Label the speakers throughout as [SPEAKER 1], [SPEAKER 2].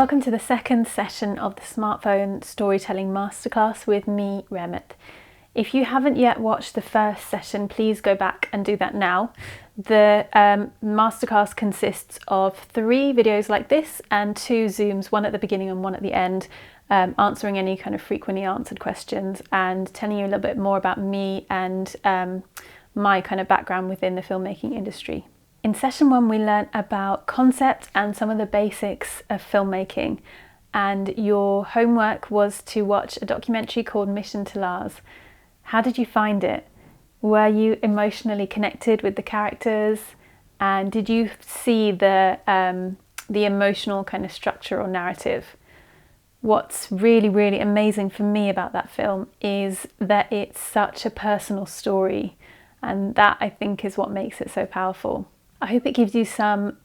[SPEAKER 1] Welcome to the second session of the Smartphone Storytelling Masterclass with me, Rehmat. If you haven't yet watched the first session, please go back and do that now. The masterclass consists of 3 videos like this and 2 Zooms, one at the beginning and one at the end, answering any kind of frequently answered questions and telling you a little bit more about me and my kind of background within the filmmaking industry. In session 1, we learned about concept and some of the basics of filmmaking, and your homework was to watch a documentary called Mission to Mars. How did you find it? Were you emotionally connected with the characters, and did you see the emotional kind of structure or narrative? What's really, really amazing for me about that film is that it's such a personal story, and that I think is what makes it so powerful. I hope it gives you some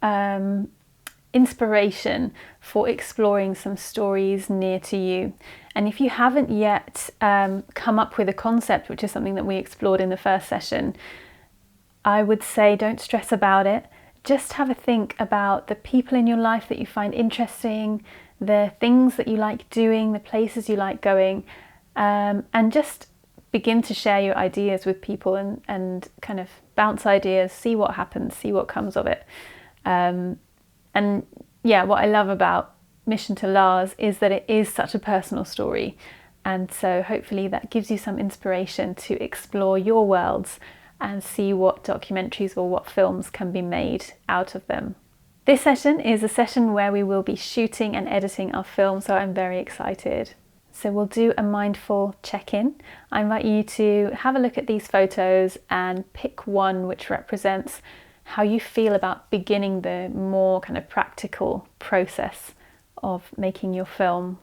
[SPEAKER 1] inspiration for exploring some stories near to you. And if you haven't yet come up with a concept, which is something that we explored in the first session, I would say don't stress about it. Just have a think about the people in your life that you find interesting, the things that you like doing, the places you like going, and just begin to share your ideas with people and kind of bounce ideas, see what happens, see what comes of it. And yeah, what I love about Mission to Mars is that it is such a personal story. And so hopefully that gives you some inspiration to explore your worlds and see what documentaries or what films can be made out of them. This session is a session where we will be shooting and editing our film, so I'm very excited. So we'll do a mindful check-in. I invite you to have a look at these photos and pick one which represents how you feel about beginning the more kind of practical process of making your film.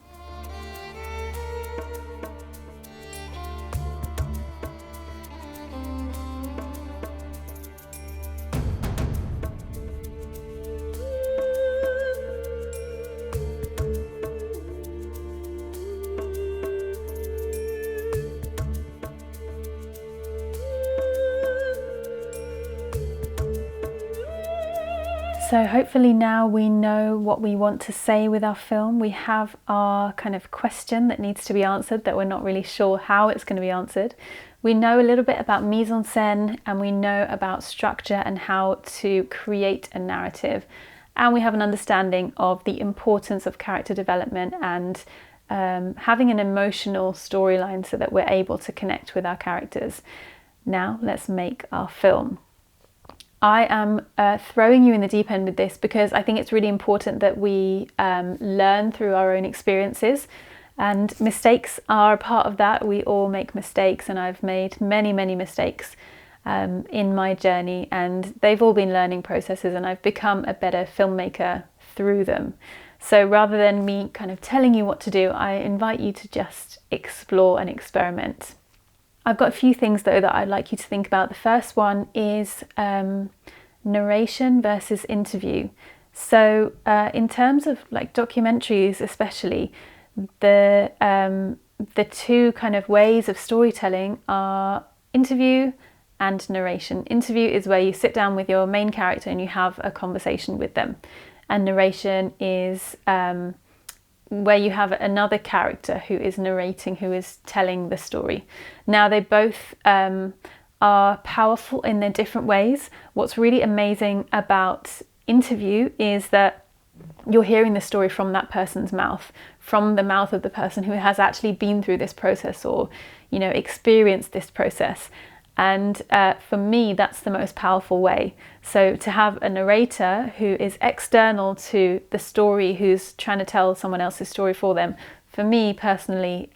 [SPEAKER 1] So hopefully now we know what we want to say with our film. We have our kind of question that needs to be answered that we're not really sure how it's going to be answered. We know a little bit about mise-en-scène, and we know about structure and how to create a narrative. And we have an understanding of the importance of character development and having an emotional storyline so that we're able to connect with our characters. Now let's make our film. I am throwing you in the deep end with this because I think it's really important that we learn through our own experiences, and mistakes are a part of that. We all make mistakes, and I've made many, many mistakes in my journey, and they've all been learning processes, and I've become a better filmmaker through them. So rather than me kind of telling you what to do, I invite you to just explore and experiment. I've got a few things though that I'd like you to think about. The first one is narration versus interview. So in terms of like documentaries especially, the 2 kind of ways of storytelling are interview and narration. Interview is where you sit down with your main character and you have a conversation with them. And narration is where you have another character who is narrating, who is telling the story. Now they both are powerful in their different ways. What's really amazing about interview is that you're hearing the story from that person's mouth, from the mouth of the person who has actually been through this process or, you know, experienced this process. And for me, that's the most powerful way. So to have a narrator who is external to the story, who's trying to tell someone else's story for them, for me personally,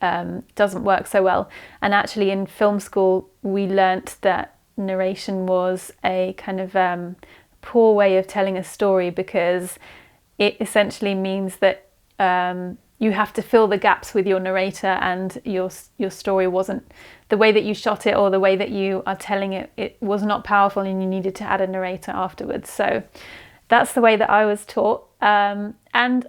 [SPEAKER 1] doesn't work so well. And actually in film school, we learnt that narration was a kind of poor way of telling a story, because it essentially means that you have to fill the gaps with your narrator, and your story wasn't the way that you shot it or the way that you are telling it. It was not powerful, and you needed to add a narrator afterwards. So that's the way that I was taught. And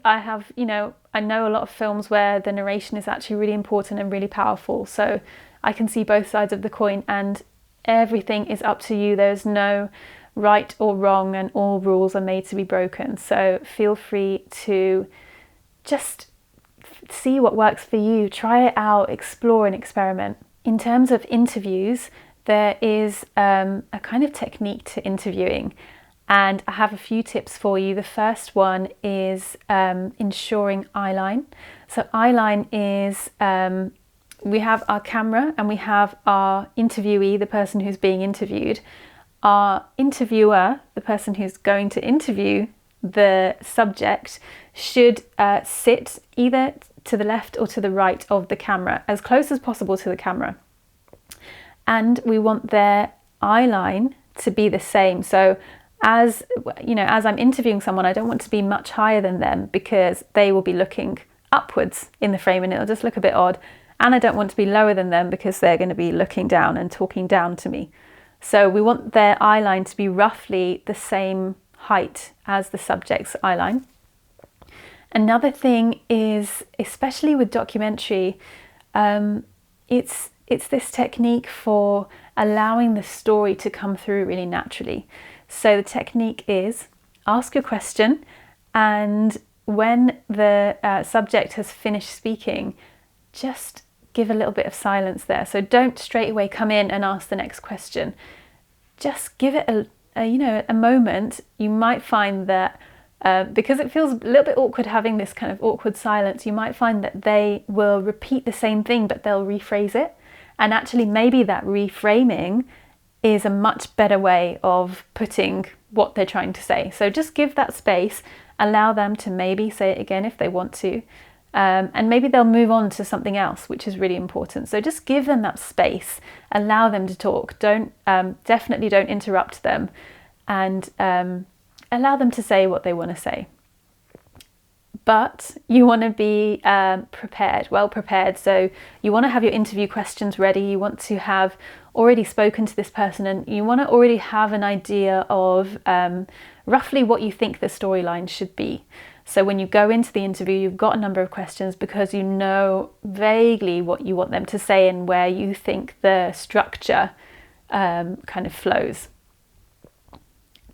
[SPEAKER 1] I have, you know, I know a lot of films where the narration is actually really important and really powerful. So I can see both sides of the coin, and everything is up to you. There's no right or wrong, and all rules are made to be broken. So feel free to just see what works for you. Try it out, explore and experiment. In terms of interviews, there is a kind of technique to interviewing, and I have a few tips for you. The first one is ensuring eye line. So eye line is we have our camera and we have our interviewee, the person who's being interviewed. Our interviewer, the person who's going to interview the subject, should sit either to the left or to the right of the camera, as close as possible to the camera. And we want their eye line to be the same. So as I'm interviewing someone, I don't want to be much higher than them because they will be looking upwards in the frame and it'll just look a bit odd. And I don't want to be lower than them because they're going to be looking down and talking down to me. So we want their eye line to be roughly the same height as the subject's eye line. Another thing is, especially with documentary, it's this technique for allowing the story to come through really naturally. So the technique is ask a question, and when the subject has finished speaking, just give a little bit of silence there. So don't straight away come in and ask the next question. Just give it a moment. You might find that because it feels a little bit awkward having this kind of awkward silence, you might find that they will repeat the same thing, but they'll rephrase it. And actually maybe that reframing is a much better way of putting what they're trying to say. So just give that space, allow them to maybe say it again if they want to, and maybe they'll move on to something else, which is really important. So just give them that space, allow them to talk. Definitely don't interrupt them, and allow them to say what they want to say. But you want to be well prepared. So you want to have your interview questions ready. You want to have already spoken to this person, and you want to already have an idea of roughly what you think the storyline should be. So when you go into the interview, you've got a number of questions because you know vaguely what you want them to say and where you think the structure kind of flows.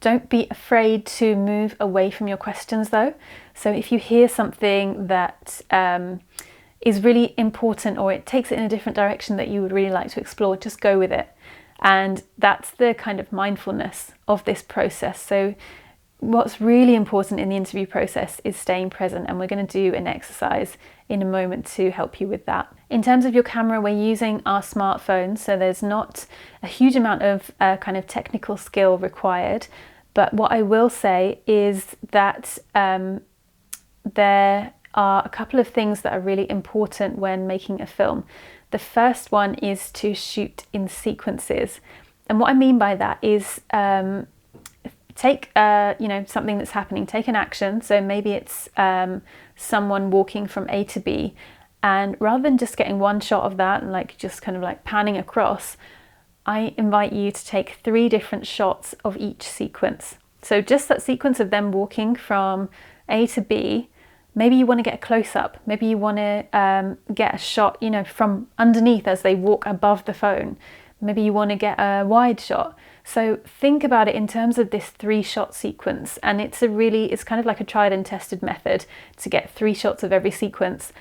[SPEAKER 1] Don't be afraid to move away from your questions though. So if you hear something that is really important, or it takes it in a different direction that you would really like to explore, just go with it. And that's the kind of mindfulness of this process. So what's really important in the interview process is staying present, and we're going to do an exercise in a moment to help you with that. In terms of your camera, we're using our smartphone, so there's not a huge amount of kind of technical skill required. But what I will say is that there are a couple of things that are really important when making a film. The first one is to shoot in sequences. And what I mean by that is take something that's happening, take an action. So maybe it's someone walking from A to B, and rather than just getting one shot of that and like just kind of like panning across, I invite you to take 3 different shots of each sequence. So just that sequence of them walking from A to B, maybe you want to get a close-up, maybe you want to get a shot, from underneath as they walk above the phone. Maybe you want to get a wide shot. So think about it in terms of this 3-shot sequence, and it's kind of like a tried and tested method to get 3 shots of every sequence.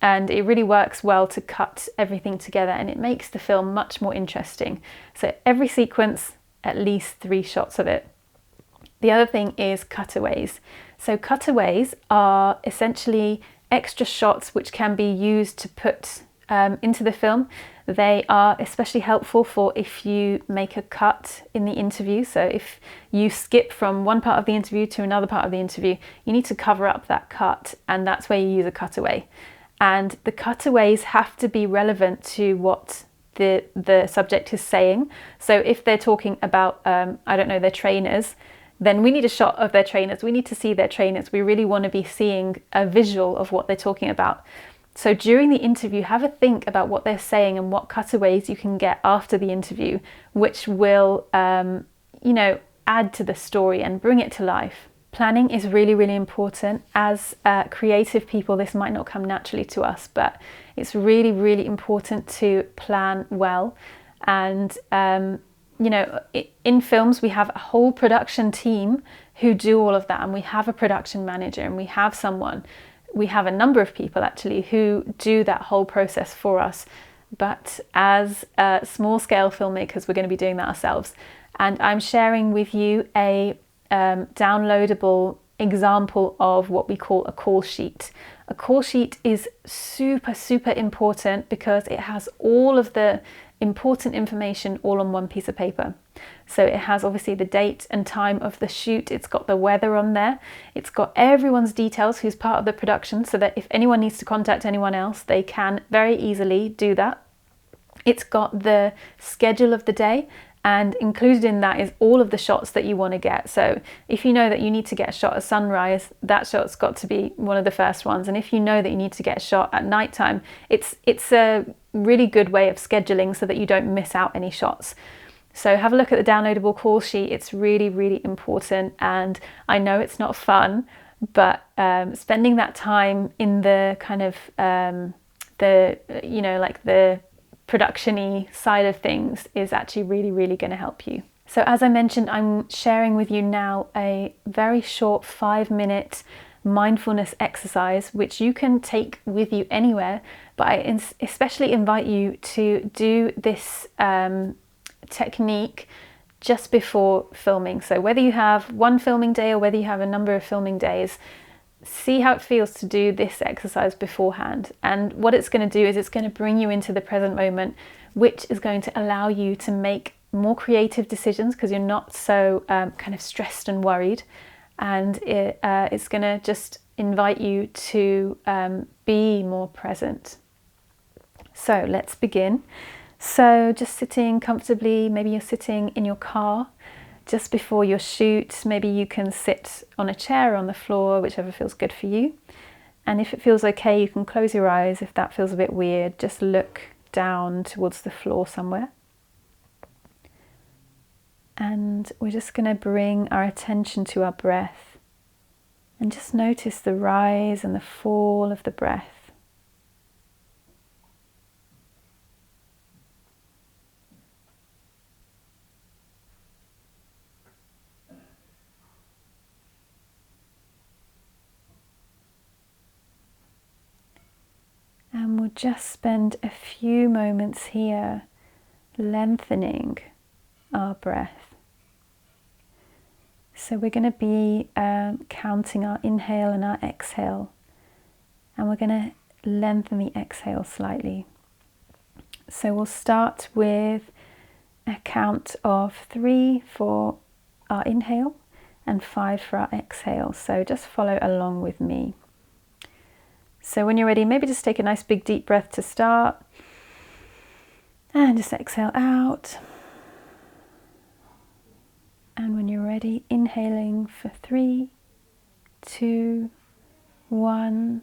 [SPEAKER 1] And it really works well to cut everything together, and it makes the film much more interesting. So every sequence, at least 3 shots of it. The other thing is cutaways. So cutaways are essentially extra shots which can be used to put into the film. They are especially helpful for if you make a cut in the interview. So if you skip from one part of the interview to another part of the interview, you need to cover up that cut, and that's where you use a cutaway. And the cutaways have to be relevant to what the subject is saying. So if they're talking about, their trainers, then we need a shot of their trainers. We need to see their trainers. We really want to be seeing a visual of what they're talking about. So during the interview, have a think about what they're saying and what cutaways you can get after the interview, which will, add to the story and bring it to life. Planning is really, really important. As creative people, this might not come naturally to us, but it's really, really important to plan well. And, in films, we have a whole production team who do all of that. And we have a production manager, and we have someone we have a number of people actually who do that whole process for us. But as small scale filmmakers, we're going to be doing that ourselves. And I'm sharing with you a downloadable example of what we call a call sheet. A call sheet is super, super important because it has all of the important information all on one piece of paper. So it has obviously the date and time of the shoot, it's got the weather on there, it's got everyone's details who's part of the production, so that if anyone needs to contact anyone else, they can very easily do that. It's got the schedule of the day, and included in that is all of the shots that you want to get. So if you know that you need to get a shot at sunrise, that shot's got to be one of the first ones. And if you know that you need to get a shot at nighttime, it's a really good way of scheduling so that you don't miss out any shots. So have a look at the downloadable call sheet. It's really, really important. And I know it's not fun, but spending that time in the kind of the production-y side of things is actually really, really going to help you. So as I mentioned, I'm sharing with you now a very short 5-minute mindfulness exercise, which you can take with you anywhere, but I especially invite you to do this technique just before filming. So whether you have one filming day or whether you have a number of filming days, see how it feels to do this exercise beforehand. And what it's going to do is it's going to bring you into the present moment, which is going to allow you to make more creative decisions because you're not so kind of stressed and worried. And it's going to just invite you to be more present. So let's begin. So just sitting comfortably, maybe you're sitting in your car just before your shoot. Maybe you can sit on a chair or on the floor, whichever feels good for you. And if it feels okay, you can close your eyes. If that feels a bit weird, just look down towards the floor somewhere. And we're just going to bring our attention to our breath and just notice the rise and the fall of the breath. And we'll just spend a few moments here lengthening our breath. So we're going to be counting our inhale and our exhale, and we're going to lengthen the exhale slightly. So we'll start with a count of 3 for our inhale and 5 for our exhale. So just follow along with me. So when you're ready, maybe just take a nice big deep breath to start and just exhale out. And when you're ready, inhaling for 3, 2, 1,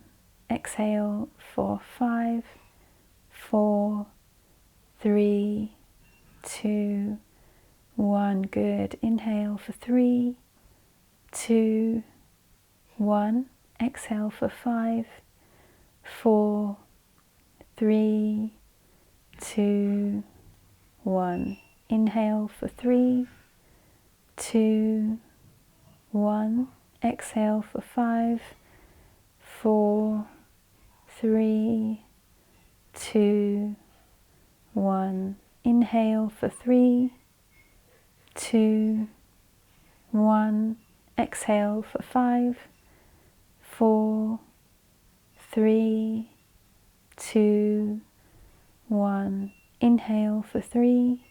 [SPEAKER 1] exhale for 5, 4, 3, 2, 1, good. Inhale for 3, 2, 1, exhale for 5, 4, 3, 2, 1. Inhale for 3, 2, 1. Exhale for 5, 4, 3, 2, 1. Inhale for 3, 2, 1. Exhale for 5, 4, 3, 2, 1. Inhale for 3,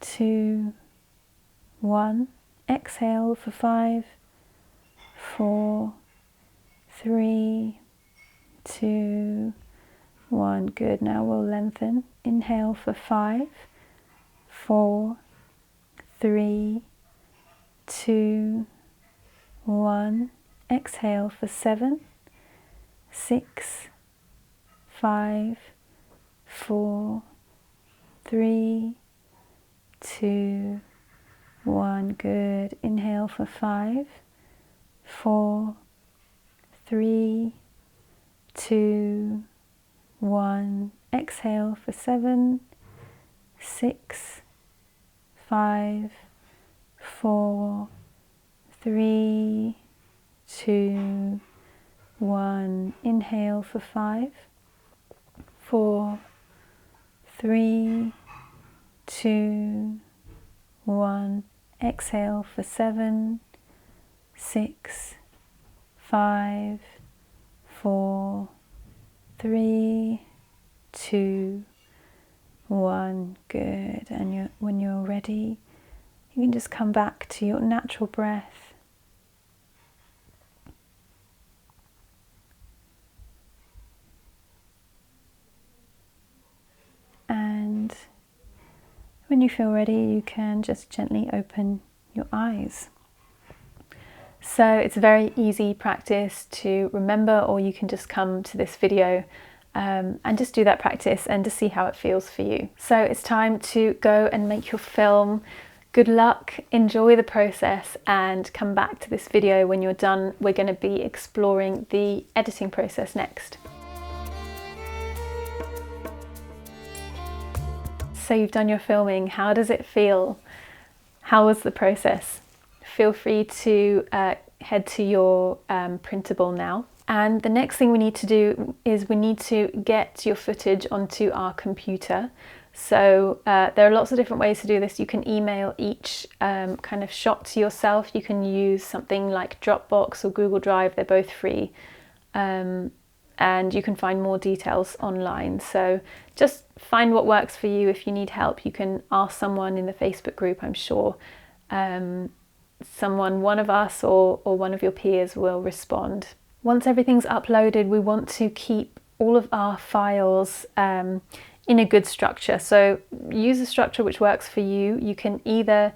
[SPEAKER 1] 2, 1. Exhale for 5, 4, 3, 2, 1. Good. Now we'll lengthen. Inhale for 5, 4, 3, 2, 1. Exhale for 7, 6, 5, 4, 3, 2, 1. Good. Inhale for 5, 4, 3, 2, 1. Exhale for 7, 6, 5, 4, 3, 2, 1. Inhale for 5, 4, 3, 2, 1. Exhale for 7, 6, 5, 4, 3, 2, 1. Good. And when you're ready, you can just come back to your natural breath. And when you feel ready, you can just gently open your eyes. So it's a very easy practice to remember, or you can just come to this video and just do that practice and just see how it feels for you. So it's time to go and make your film. Good luck, enjoy the process, and come back to this video when you're done. We're going to be exploring the editing process next. So you've done your filming. How does it feel? How was the process? Feel free to head to your printable now. And the next thing we need to do is we need to get your footage onto our computer. So there are lots of different ways to do this. You can email each kind of shot to yourself. You can use something like Dropbox or Google Drive. They're both free. And you can find more details online. So just find what works for you. If you need help, you can ask someone in the Facebook group. I'm sure one of us or one of your peers will respond. Once everything's uploaded, we want to keep all of our files in a good structure. So use a structure which works for you. You can either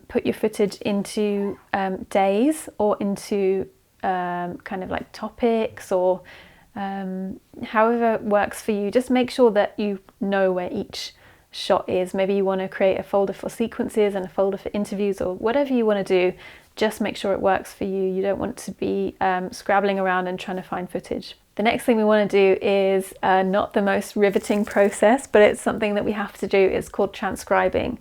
[SPEAKER 1] put your footage into days or into kind of like topics, or however works for you. Just make sure that you know where each shot is. Maybe you want to create a folder for sequences and a folder for interviews, or whatever you want to do. Just make sure it works for you. You don't want to be scrabbling around and trying to find footage. The next thing we want to do is not the most riveting process, but it's something that we have to do. It's called transcribing.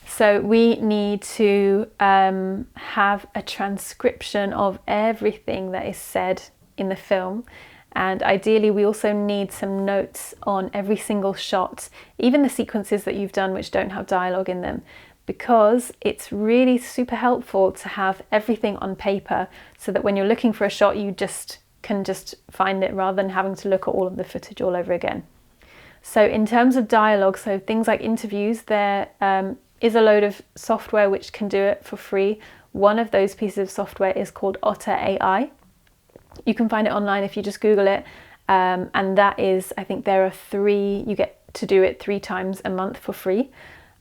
[SPEAKER 1] So we need to have a transcription of everything that is said in the film. And ideally, we also need some notes on every single shot, even the sequences that you've done which don't have dialogue in them, because it's really super helpful to have everything on paper so that when you're looking for a shot, you can just find it rather than having to look at all of the footage all over again. So in terms of dialogue, so things like interviews, there is a load of software which can do it for free. One of those pieces of software is called Otter AI. You can find it online if you just Google it. And that is, I think there are 3, you get to do it 3 times a month for free,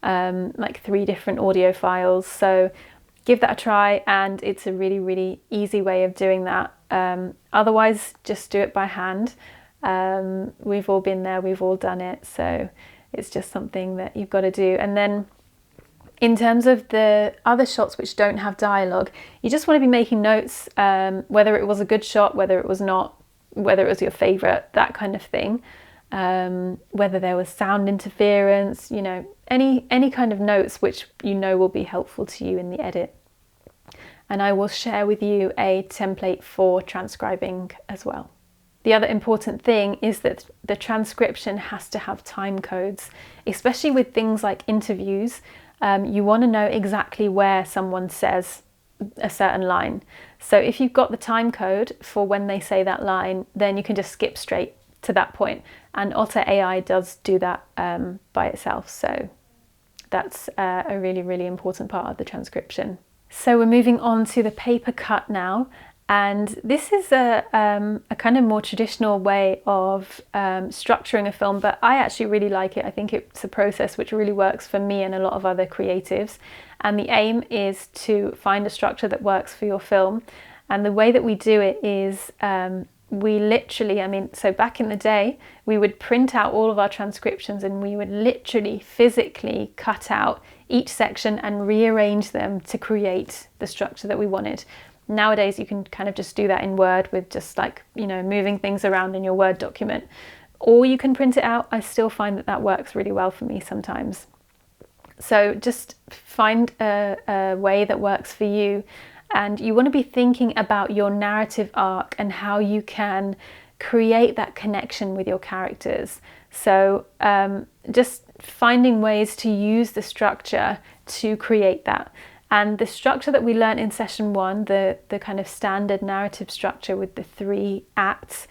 [SPEAKER 1] like 3 different audio files. So give that a try, and it's a really, really easy way of doing that. Otherwise, just do it by hand. We've all been there, we've all done it. So it's just something that you've got to do. And then in terms of the other shots which don't have dialogue, you just want to be making notes, whether it was a good shot, whether it was not, whether it was your favourite, that kind of thing. Whether there was sound interference, any kind of notes which will be helpful to you in the edit. And I will share with you a template for transcribing as well. The other important thing is that the transcription has to have time codes, especially with things like interviews. You want to know exactly where someone says a certain line. So if you've got the time code for when they say that line, then you can just skip straight to that point. And Otter AI does do that by itself. So that's a really, really important part of the transcription. So we're moving on to the paper cut now. And this is a kind of more traditional way of structuring a film, but I actually really like it. I think it's a process which really works for me and a lot of other creatives. And the aim is to find a structure that works for your film. And the way that we do it is we literally, so back in the day, we would print out all of our transcriptions and we would literally physically cut out each section and rearrange them to create the structure that we wanted. Nowadays, you can kind of just do that in Word with just moving things around in your Word document. Or you can print it out. I still find that works really well for me sometimes. So just find a way that works for you And you want to be thinking about your narrative arc and how you can create that connection with your characters. So just finding ways to use the structure to create that. And the structure that we learned in session 1, the kind of standard narrative structure with the 3 acts,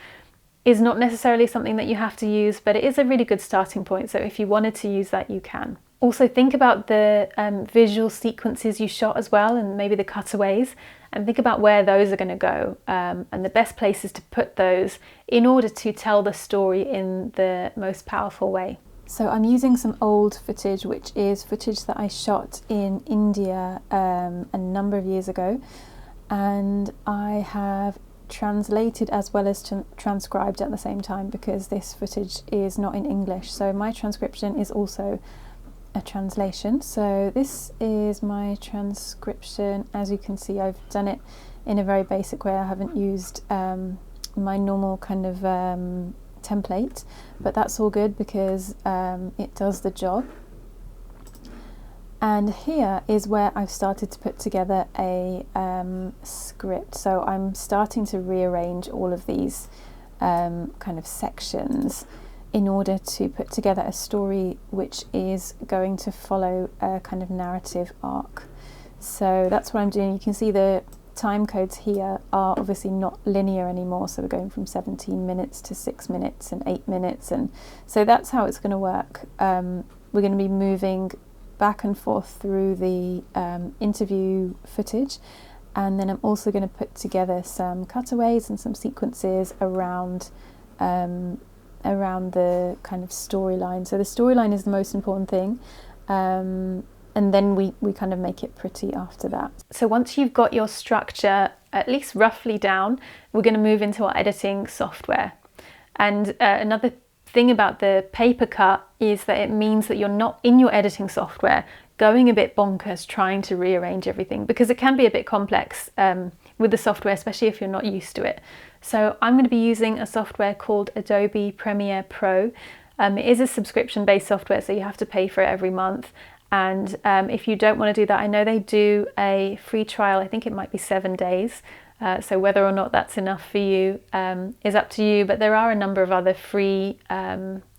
[SPEAKER 1] is not necessarily something that you have to use, but it is a really good starting point. So if you wanted to use that, you can. Also think about the visual sequences you shot as well, and maybe the cutaways, and think about where those are going to go, and the best places to put those in order to tell the story in the most powerful way. So I'm using some old footage, which is footage that I shot in India a number of years ago, and I have translated as well as transcribed at the same time, because this footage is not in English, so my transcription is also a translation. So this is my transcription. As you can see, I've done it in a very basic way. I haven't used my normal kind of template, but that's all good because it does the job. And here is where I've started to put together a script. So I'm starting to rearrange all of these kind of sections in order to put together a story which is going to follow a kind of narrative arc. So that's what I'm doing. You can see the time codes here are obviously not linear anymore, so we're going from 17 minutes to 6 minutes and 8 minutes, and so that's how it's going to work. We're going to be moving back and forth through the interview footage, and then I'm also going to put together some cutaways and some sequences around the kind of storyline. So the storyline is the most important thing, and then we kind of make it pretty after that. So once you've got your structure at least roughly down, we're going to move into our editing software. And another thing about the paper cut is that it means that you're not in your editing software going a bit bonkers trying to rearrange everything, because it can be a bit complex with the software, especially if you're not used to it. So I'm going to be using a software called Adobe Premiere Pro. It is a subscription-based software, so you have to pay for it every month. And if you don't want to do that, I know they do a free trial. I think it might be 7 days. So whether or not that's enough for you is up to you. But there are a number of other free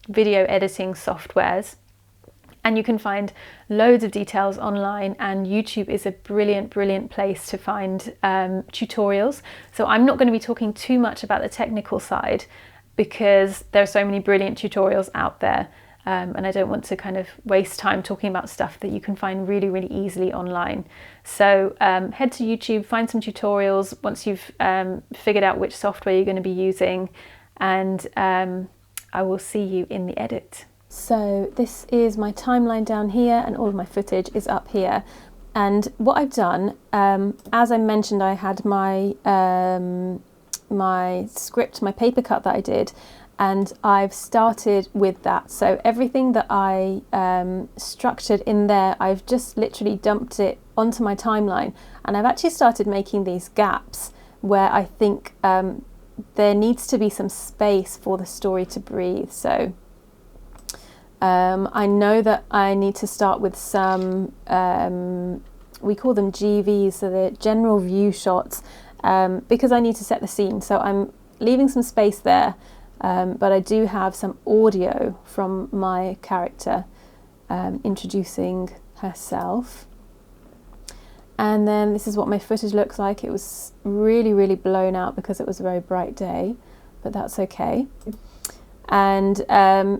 [SPEAKER 1] video editing softwares. And you can find loads of details online, and YouTube is a brilliant place to find tutorials. So I'm not going to be talking too much about the technical side because there are so many brilliant tutorials out there, and I don't want to kind of waste time talking about stuff that you can find really easily online. So head to YouTube, find some tutorials once you've figured out which software you're going to be using, and I will see you in the edit. So this is my timeline down here, and all of my footage is up here. And what I've done, as I mentioned, I had my my script, my paper cut that I did, and I've started with that. So everything that I structured in there, I've just literally dumped it onto my timeline, and I've actually started making these gaps where I think there needs to be some space for the story to breathe. So I know that I need to start with some, we call them GVs, so the general view shots, because I need to set the scene. So I'm leaving some space there, but I do have some audio from my character introducing herself. And then this is what my footage looks like. It was really blown out because it was a very bright day, but that's okay. And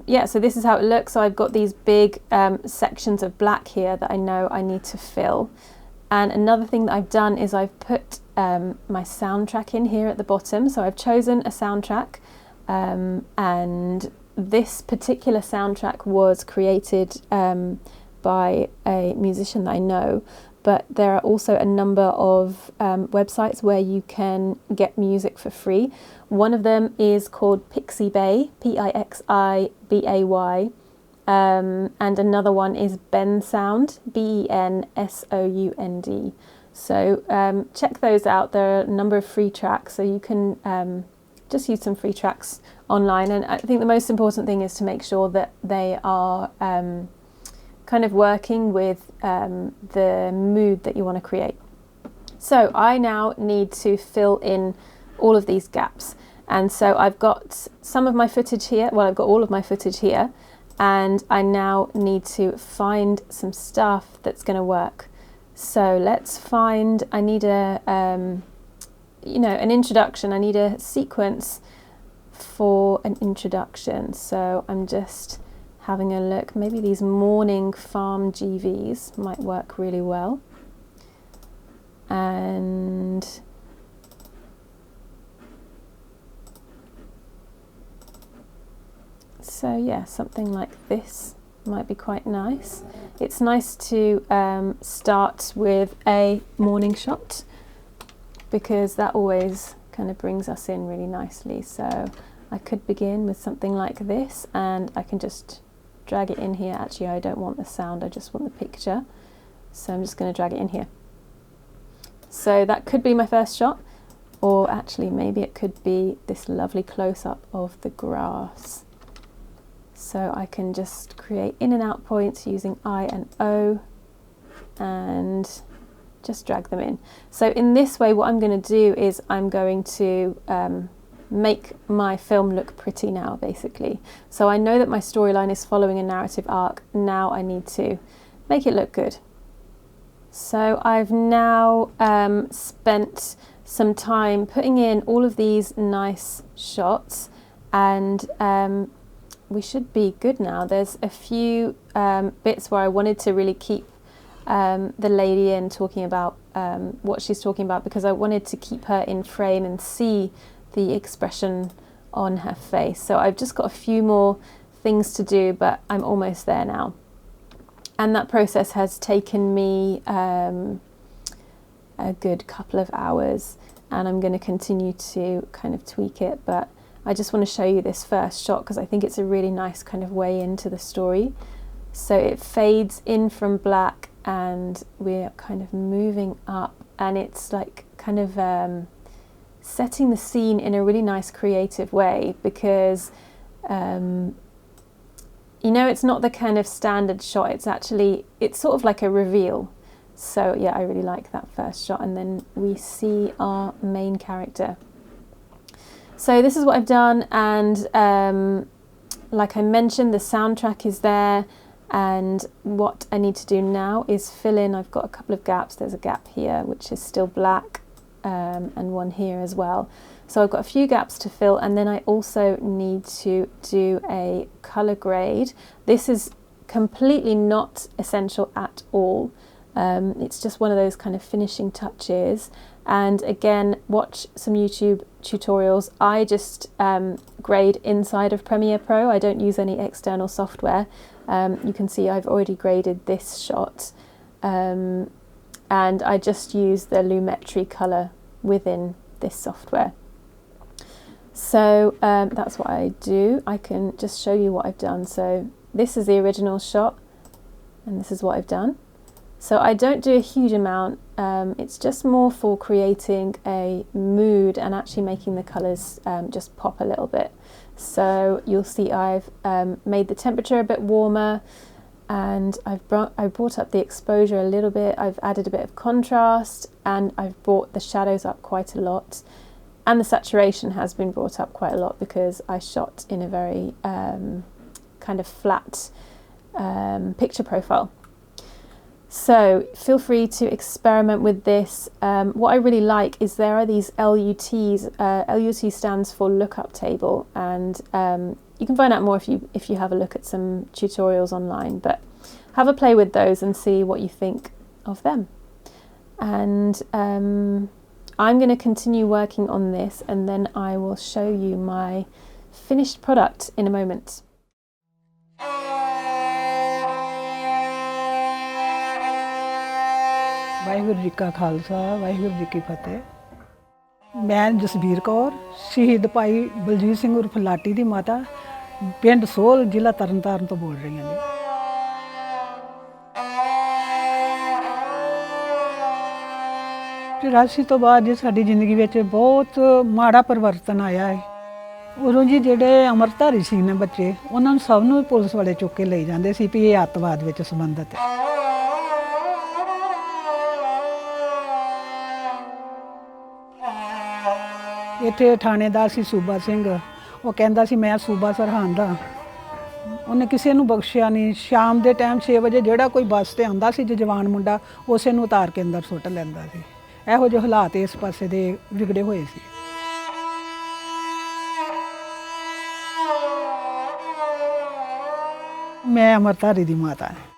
[SPEAKER 1] yeah, so this is how it looks. So I've got these big sections of black here that I know I need to fill. And another thing that I've done is I've put my soundtrack in here at the bottom. So I've chosen a soundtrack, and this particular soundtrack was created by a musician that I know. But there are also a number of websites where you can get music for free. One of them is called Pixibay, Pixibay, and another one is Bensound, Bensound. So check those out. There are a number of free tracks, so you can just use some free tracks online. And I think the most important thing is to make sure that they are kind of working with the mood that you want to create. So I now need to fill in all of these gaps. And so I've got some of my footage here, well, I've got all of my footage here, and I now need to find some stuff that's going to work. So let's find, I need a, an introduction. I need a sequence for an introduction. So I'm just having a look. Maybe these morning farm GVs might work really well. And so yeah, something like this might be quite nice. It's nice to start with a morning shot because that always kind of brings us in really nicely. So I could begin with something like this, and I can just drag it in here. Actually, I don't want the sound, I just want the picture. So I'm just going to drag it in here. So that could be my first shot, or actually maybe it could be this lovely close-up of the grass. So I can just create in and out points using I and O and just drag them in. So in this way, what I'm going to do is I'm going to make my film look pretty now, basically. So I know that my storyline is following a narrative arc. Now I need to make it look good. So I've now spent some time putting in all of these nice shots, and we should be good now. There's a few bits where I wanted to really keep the lady in, talking about what she's talking about, because I wanted to keep her in frame and see the expression on her face. So I've just got a few more things to do, but I'm almost there now. And that process has taken me a good couple of hours, and I'm going to continue to kind of tweak it, but I just want to show you this first shot because I think it's a really nice kind of way into the story. So it fades in from black and we're kind of moving up, and it's like kind of setting the scene in a really nice creative way, because it's not the kind of standard shot. It's sort of like a reveal. So yeah, I really like that first shot, and then we see our main character. So this is what I've done, and like I mentioned, the soundtrack is there, and what I need to do now is fill in. I've got a couple of gaps. There's a gap here which is still black, and one here as well. So I've got a few gaps to fill, and then I also need to do a color grade. This is completely not essential at all. It's just one of those kind of finishing touches. And again, watch some YouTube tutorials. I just grade inside of Premiere Pro. I don't use any external software. You can see I've already graded this shot, and I just use the Lumetri color within this software. So that's what I do. I can just show you what I've done. So this is the original shot, and this is what I've done. So I don't do a huge amount. It's just more for creating a mood and actually making the colours just pop a little bit. So you'll see I've made the temperature a bit warmer, and I've brought up the exposure a little bit. I've added a bit of contrast, and I've brought the shadows up quite a lot. And the saturation has been brought up quite a lot because I shot in a very kind of flat picture profile. So feel free to experiment with this. What I really like is there are these LUTs. LUT stands for lookup table, and you can find out more if you have a look at some tutorials online. But have a play with those and see what you think of them. And I'm going to continue working on this, and then I will show you my finished product in a moment.
[SPEAKER 2] Waheguru ji ਕਾ ਖਾਲਸਾ ਵਾਹਿਗੁਰੂ ਜੀ ਕੀ ਫਤਿਹ। ਮੈਂ ਜਸਬੀਰ ਕੌਰ, ਸ਼ਹੀਦ ਭਾਈ ਬਲਜੀਤ ਸਿੰਘ ਉਰਫ ਲਾਟੀ ਦੀ ਮਾਤਾ, ਪਿੰਡ ਸੋਹਲ, ਜ਼ਿਲ੍ਹਾ ਤਰਨਤਾਰਨ ਤੋਂ ਬੋਲ ਰਹੀ ਹਾਂ। ਜੀ 84 ਤੋਂ ਬਾਅਦ ਜੀ ਸਾਡੀ ਜ਼ਿੰਦਗੀ ਵਿੱਚ ਬਹੁਤ ਮਾੜਾ ਪਰਿਵਰਤਨ ਆਇਆ ਹੈ। ਉਦੋਂ ਜੀ ਜਿਹੜੇ ਅੰਮ੍ਰਿਤਧਾਰੀ ਸੀ ਨੇ ਬੱਚੇ, ਉਹਨਾਂ ਨੂੰ ਸਭ ਨੂੰ ਪੁਲਿਸ ਵਾਲੇ ਚੁੱਕ ਕੇ ਲਈ ਜਾਂਦੇ ਸੀ ਵੀ ਇਹ ਅੱਤਵਾਦ ਵਿੱਚ ਸੰਬੰਧਿਤ ਹੈ। ਇੱਥੇ ਥਾਣੇਦਾਰ ਸੀ ਸੂਬਾ ਸਿੰਘ, ਉਹ ਕਹਿੰਦਾ ਸੀ ਮੈਂ ਸੂਬਾ ਸਰਹੰਦ ਹਾਂ। ਉਹਨੇ ਕਿਸੇ ਨੂੰ ਬਖਸ਼ਿਆ ਨਹੀਂ। ਸ਼ਾਮ ਦੇ ਟਾਈਮ 6 ਵਜੇ ਜਿਹੜਾ ਕੋਈ ਬੱਸ ਤੇ ਆਉਂਦਾ ਸੀ ਜਵਾਨ ਮੁੰਡਾ, ਉਸੇ ਨੂੰ ਉਤਾਰ ਕੇ ਅੰਦਰ ਸੁੱਟ ਲੈਂਦਾ ਸੀ। ਇਹੋ ਜਿਹੇ ਹਾਲਾਤ ਇਸ ਪਾਸੇ ਦੇ ਵਿਗੜੇ ਹੋਏ ਸੀ। ਮੈਂ ਅਮਰਤਾਰੀ ਦੀ ਮਾਤਾ ਹਾਂ।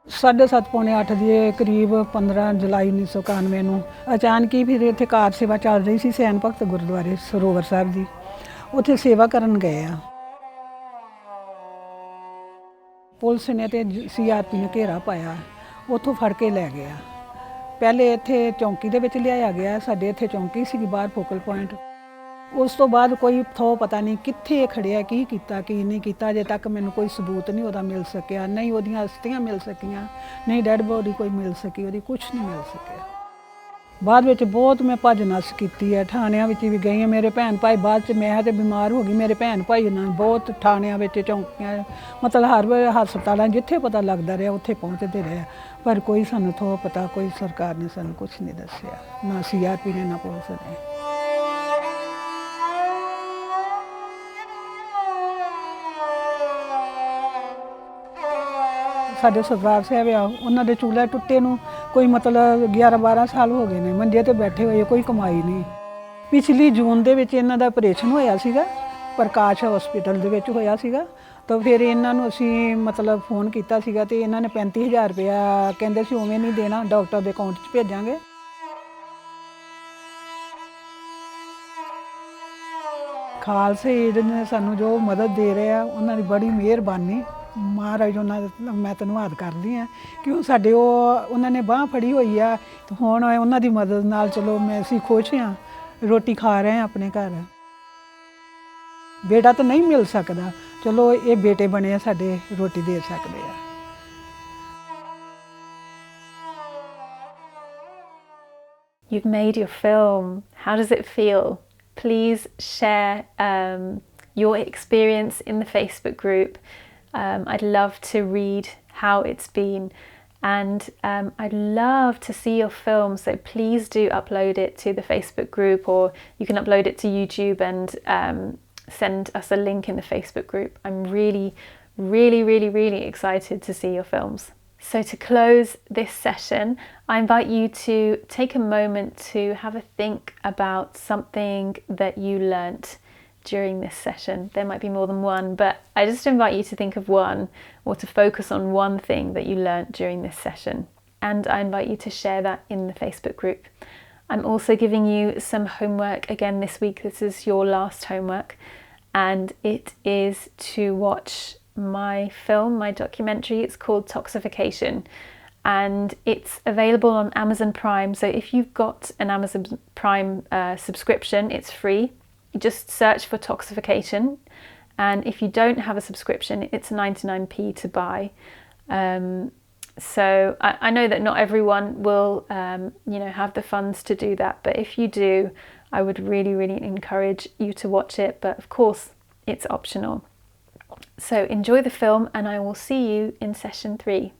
[SPEAKER 2] 7:30 ਪੌਣੇ 8 ਦੇ ਕਰੀਬ 15 ਜੁਲਾਈ 1991 ਨੂੰ ਅਚਾਨਕ ਹੀ ਫਿਰ ਇੱਥੇ ਕਾਰ ਸੇਵਾ ਚੱਲ ਰਹੀ ਸੀ ਸੈਨ ਭਗਤ ਗੁਰਦੁਆਰੇ ਸਰੋਵਰ ਸਾਹਿਬ ਦੀ, ਉੱਥੇ ਸੇਵਾ ਕਰਨ ਗਏ ਆ। ਪੁਲਿਸ ਨੇ ਤੇ CRP ਨੇ ਘੇਰਾ ਪਾਇਆ, ਉੱਥੋਂ ਫੜ ਕੇ ਲੈ ਗਿਆ। ਪਹਿਲੇ ਇੱਥੇ ਚੌਂਕੀ ਦੇ ਵਿੱਚ ਲਿਆਇਆ ਗਿਆ, ਸਾਡੇ ਇੱਥੇ ਚੌਂਕੀ ਸੀਗੀ ਬਾਹਰ ਫੋਕਲ ਪੁਆਇੰਟ। ਉਸ ਤੋਂ ਬਾਅਦ ਕੋਈ ਥੋਹ ਪਤਾ ਨਹੀਂ ਕਿੱਥੇ ਖੜਿਆ, ਕੀ ਕੀਤਾ ਕੀ ਨਹੀਂ ਕੀਤਾ। ਅਜੇ ਤੱਕ ਮੈਨੂੰ ਕੋਈ ਸਬੂਤ ਨਹੀਂ ਉਹਦਾ ਮਿਲ ਸਕਿਆ, ਨਹੀਂ ਉਹਦੀਆਂ ਅਸਥੀਆਂ ਮਿਲ ਸਕੀਆਂ, ਨਹੀਂ ਡੈਡ ਬੋਡੀ ਕੋਈ ਮਿਲ ਸਕੀ, ਉਹਦੀ ਕੁਝ ਨਹੀਂ ਮਿਲ ਸਕਿਆ। ਬਾਅਦ ਵਿੱਚ ਬਹੁਤ ਮੈਂ ਭੱਜ ਨੱਸ ਕੀਤੀ ਹੈ, ਥਾਣਿਆਂ ਵਿੱਚ ਵੀ ਗਈ ਹਾਂ। ਮੇਰੇ ਭੈਣ ਭਾਈ ਬਾਅਦ 'ਚ ਮੈਂ ਤੇ ਬਿਮਾਰ ਹੋ ਗਈ, ਮੇਰੇ ਭੈਣ ਭਾਈ ਨਾਲ ਬਹੁਤ ਥਾਣਿਆਂ ਵਿੱਚ ਚੌਂਕੀਆਂ, ਮਤਲਬ ਹਰ ਵੇਲੇ ਹਸਪਤਾਲਾਂ ਜਿੱਥੇ ਪਤਾ ਲੱਗਦਾ ਰਿਹਾ ਉੱਥੇ ਪਹੁੰਚਦੇ ਰਹੇ, ਪਰ ਕੋਈ ਸਾਨੂੰ ਥੋਹ ਪਤਾ ਕੋਈ ਸਰਕਾਰ ਨੇ ਸਾਨੂੰ ਕੁਝ ਨਹੀਂ ਦੱਸਿਆ, ਨਾ CRP ਨੇ ਨਾ ਪੁਲਿਸ ਨੇ। ਸਾਡੇ ਸਰਦਾਰ ਸਾਹਿਬ ਆ, ਉਹਨਾਂ ਦੇ ਚੂਲੇ ਟੁੱਟੇ ਨੂੰ ਕੋਈ ਮਤਲਬ 11-12 ਸਾਲ ਹੋ ਗਏ ਨੇ, ਮੰਜੇ ਤੇ ਬੈਠੇ ਹੋਏ, ਕੋਈ ਕਮਾਈ ਨਹੀਂ। ਪਿਛਲੀ ਜੂਨ ਦੇ ਵਿੱਚ ਇਹਨਾਂ ਦਾ ਆਪਰੇਸ਼ਨ ਹੋਇਆ ਸੀਗਾ, ਪ੍ਰਕਾਸ਼ ਹਸਪੀਟਲ ਦੇ ਵਿੱਚ ਹੋਇਆ ਸੀਗਾ। ਤਾਂ ਫਿਰ ਇਹਨਾਂ ਨੂੰ ਅਸੀਂ ਮਤਲਬ ਫੋਨ ਕੀਤਾ ਸੀਗਾ ਤੇ ਇਹਨਾਂ ਨੇ 35,000 ਰੁਪਇਆ ਕਹਿੰਦੇ ਸੀ ਉਵੇਂ ਨਹੀਂ ਦੇਣਾ, ਡਾਕਟਰ ਦੇ ਅਕਾਊਂਟ 'ਚ ਭੇਜਾਂਗੇ। ਖਾਲਸੇ ਏਡ ਨੇ ਸਾਨੂੰ ਜੋ ਮਦਦ ਦੇ ਰਹੇ ਆ, ਉਹਨਾਂ ਦੀ ਬੜੀ ਮਿਹਰਬਾਨੀ, ਮਹਾਰਾਜ ਉਹਨਾਂ ਦਾ ਮੈਂ ਧੰਨਵਾਦ ਕਰਦੀ ਹਾਂ ਕਿ ਉਹ ਸਾਡੇ ਉਹਨਾਂ ਨੇ ਬਾਂਹ ਫੜੀ ਹੋਈ ਆ। ਹੁਣ ਉਹਨਾਂ ਦੀ ਮਦਦ ਨਾਲ ਚਲੋ ਅਸੀਂ ਖੁਸ਼ ਹਾਂ, ਰੋਟੀ ਖਾ ਰਹੇ ਹਾਂ ਆਪਣੇ ਘਰ। ਬੇਟਾ ਤਾਂ ਨਹੀਂ ਮਿਲ ਸਕਦਾ, ਚਲੋ ਇਹ ਬੇਟੇ ਬਣੇ ਆ ਸਾਡੇ, ਰੋਟੀ ਦੇ ਸਕਦੇ ਆ।
[SPEAKER 1] You've made your film. How does it feel? Please share your experience in the Facebook group. I'd love to read how it's been, and I'd love to see your film, so please do upload it to the Facebook group, or you can upload it to YouTube and send us a link in the Facebook group. I'm really excited to see your films. So to close this session, I invite you to take a moment to have a think about something that you learnt during this session. There might be more than one, but I just invite you to think of one, or to focus on one thing that you learnt during this session. And I invite you to share that in the Facebook group. I'm also giving you some homework again this week. This is your last homework, and it is to watch my film, my documentary. It's called Toxification, and it's available on Amazon Prime. So if you've got an Amazon Prime subscription, it's free. You just search for Toxification, and if you don't have a subscription, it's 99p to buy. So I know that not everyone will have the funds to do that, but if you do, I would really encourage you to watch it, but of course it's optional. So enjoy the film, and I will see you in session 3.